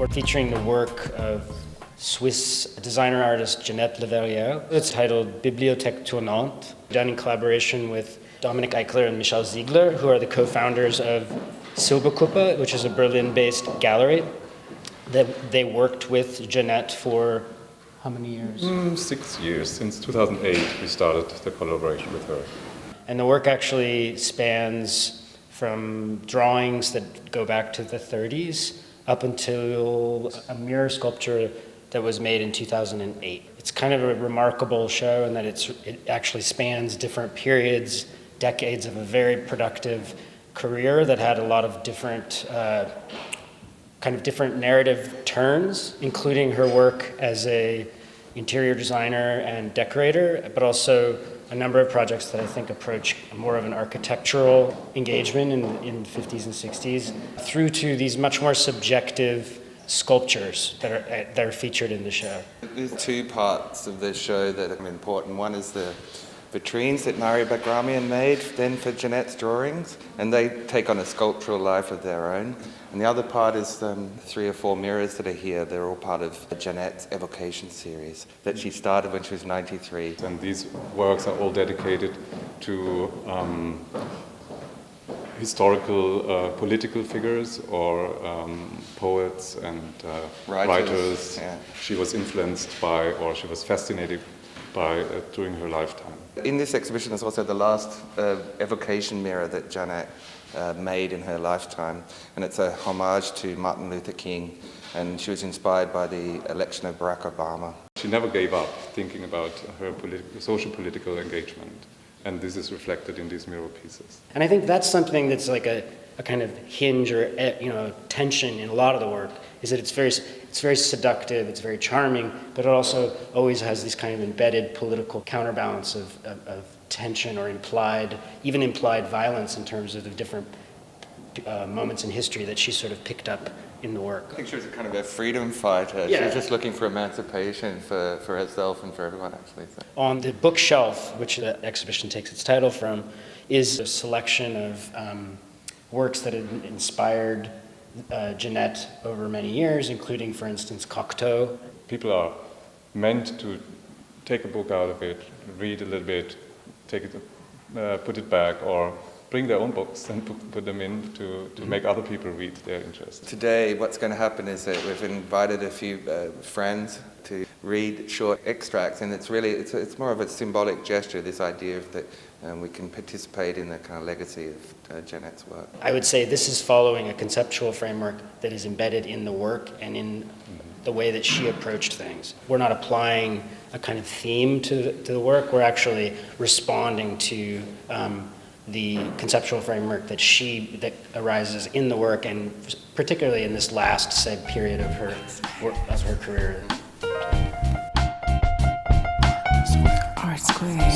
We're featuring the work of Swiss designer artist Janette Laverrière. It's titled Bibliothèque Tournante, done in collaboration with Dominic Eichler and Michel Ziegler, who are the co-founders of Silberkuppe, which is a Berlin-based gallery. They worked with Janette for how many years? 6 years. Since 2008, we started the collaboration with her. And the work actually spans from drawings that go back to the 30s up until a mirror sculpture that was made in 2008. It's kind of a remarkable show in that it actually spans different periods, decades of a very productive career that had a lot of different different narrative turns, including her work as a interior designer and decorator, but also a number of projects that I think approach more of an architectural engagement in the 50s and 60s, through to these much more subjective sculptures that are featured in the show. There's two parts of the show that are important. One is the vitrines that Nairy Baghramian made then for Janette's drawings, and they take on a sculptural life of their own. And the other part is 3 or 4 mirrors that are here. They're all part of Janette's evocation series that she started when she was 93. And these works are all dedicated to historical political figures or poets and writers. Yeah. She was influenced by, or she was fascinated by during her lifetime. In this exhibition is also the last evocation mirror that Janette made in her lifetime, and it's a homage to Martin Luther King, and she was inspired by the election of Barack Obama. She never gave up thinking about her social political engagement, and this is reflected in these mirror pieces. And I think that's something that's like a kind of hinge or tension in a lot of the work, is that it's very seductive, it's very charming, but it also always has this kind of embedded political counterbalance of tension or implied violence in terms of the different moments in history that she sort of picked up in the work. I think she was a kind of a freedom fighter. Yeah. She was just looking for emancipation for herself and for everyone, actually. So. On the bookshelf, which the exhibition takes its title from, is a selection of works that had inspired Janette over many years, including, for instance, Cocteau. People are meant to take a book out of it, read a little bit, take it, put it back, or bring their own books and put them in to make other people read their interest. Today, what's going to happen is that we've invited a few friends to read short extracts, and it's more of a symbolic gesture, this idea of that we can participate in the kind of legacy of Janette's work. I would say this is following a conceptual framework that is embedded in the work and in the way that she approached things. We're not applying a kind of theme to the work, we're actually responding to the conceptual framework that arises in the work, and particularly in this last period of her career. Art Square.